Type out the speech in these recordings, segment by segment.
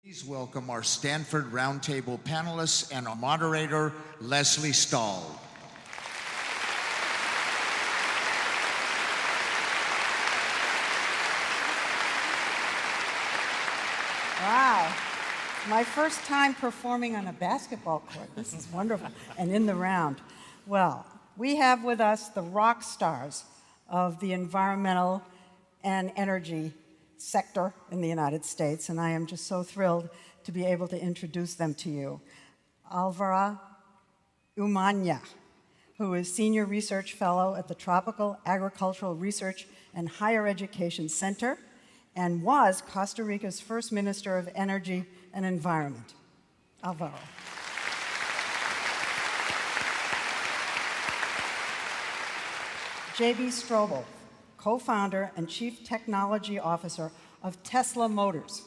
Please welcome our Stanford Roundtable panelists and our moderator, Lesley Stahl. Wow, my first time performing on a basketball court. This is wonderful, and in the round. Well, we have with us the rock stars of the environmental and energy sector in the United States, and I am just so thrilled to be able to introduce them to you. Alvaro Umana, who is Senior Research Fellow at the Tropical Agricultural Research and Higher Education Center, and was Costa Rica's first Minister of Energy and Environment. Alvaro. J.B. Strobel, co-founder and chief technology officer of Tesla Motors.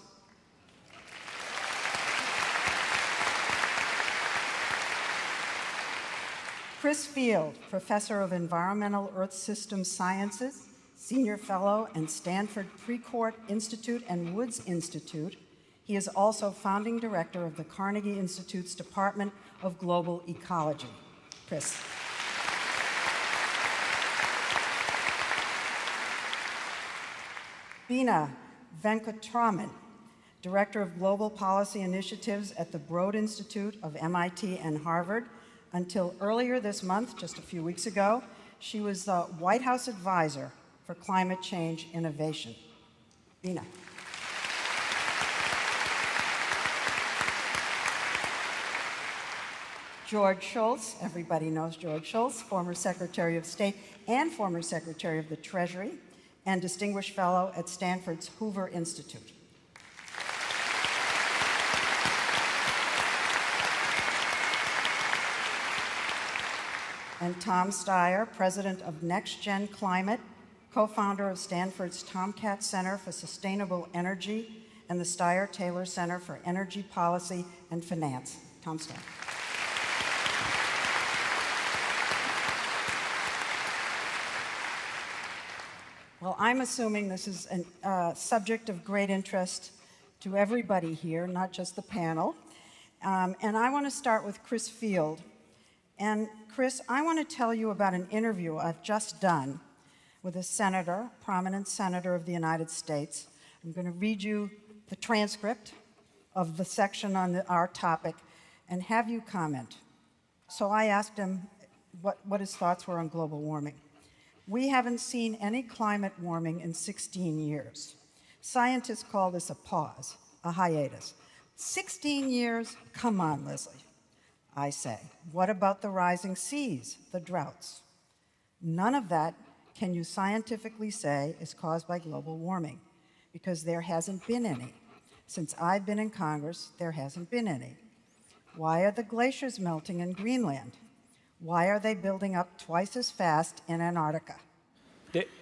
Chris Field, professor of environmental earth systems sciences, senior fellow in Stanford Precourt Institute and Woods Institute. He is also founding director of the Carnegie Institute's Department of Global Ecology. Chris. Beena Venkatraman, Director of Global Policy Initiatives at the Broad Institute of MIT and Harvard. Until earlier this month, just a few weeks ago, she was the White House advisor for climate change innovation. Beena. George Shultz, everybody knows George Shultz, former Secretary of State and former Secretary of the Treasury, and Distinguished Fellow at Stanford's Hoover Institute. And Tom Steyer, President of NextGen Climate, co-founder of Stanford's Tomcat Center for Sustainable Energy and the Steyer-Taylor Center for Energy Policy and Finance. Tom Steyer. Well, I'm assuming this is a subject of great interest to everybody here, not just the panel. And I want to start with Chris Field. And Chris, I want to tell you about an interview I've just done with a senator, prominent senator of the United States. I'm going to read you the transcript of the section on our topic and have you comment. So I asked him what his thoughts were on global warming. We haven't seen any climate warming in 16 years. Scientists call this a pause, a hiatus. 16 years? Come on, Lesley. I say, what about the rising seas, the droughts? None of that can you scientifically say is caused by global warming, because there hasn't been any. Since I've been in Congress, there hasn't been any. Why are the glaciers melting in Greenland? Why are they building up twice as fast in Antarctica?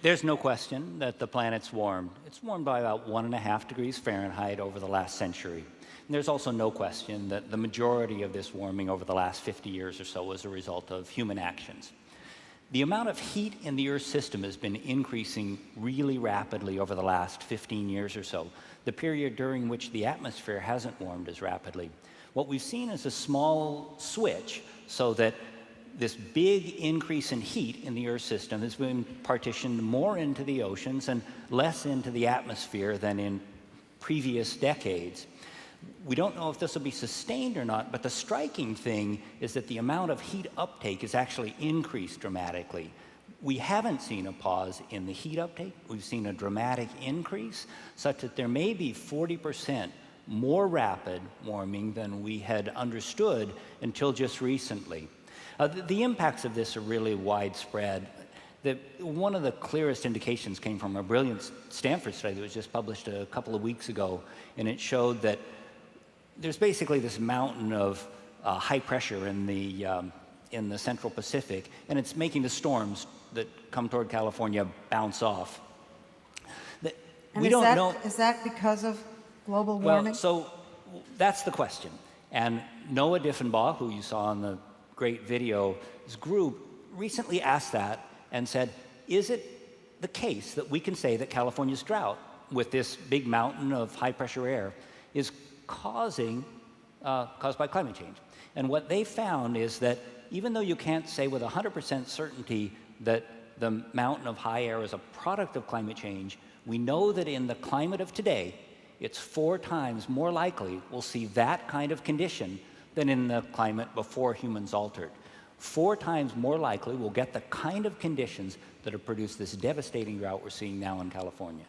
There's no question that the planet's warmed. It's warmed by about 1.5 degrees Fahrenheit over the last century. And there's also no question that the majority of this warming over the last 50 years or so was a result of human actions. The amount of heat in the Earth's system has been increasing really rapidly over the last 15 years or so, the period during which the atmosphere hasn't warmed as rapidly. What we've seen is a small switch so that this big increase in heat in the Earth system has been partitioned more into the oceans and less into the atmosphere than in previous decades. We don't know if this will be sustained or not, but the striking thing is that the amount of heat uptake has actually increased dramatically. We haven't seen a pause in the heat uptake. We've seen a dramatic increase, such that there may be 40% more rapid warming than we had understood until just recently. The impacts of this are really widespread. One of the clearest indications came from a brilliant Stanford study that was just published a couple of weeks ago, and it showed that there's basically this mountain of high pressure in the Central Pacific, and it's making the storms that come toward California bounce off. And is that because of global warming? Well, so that's the question. And Noah Diffenbaugh, who you saw in the great video, his group recently asked that and said, is it the case that we can say that California's drought, with this big mountain of high pressure air, is caused by climate change. And what they found is that even though you can't say with 100% certainty that the mountain of high air is a product of climate change, we know that in the climate of today, it's 4 times more likely we'll see that kind of condition than in the climate before humans altered. 4 times more likely we'll get the kind of conditions that have produced this devastating drought we're seeing now in California.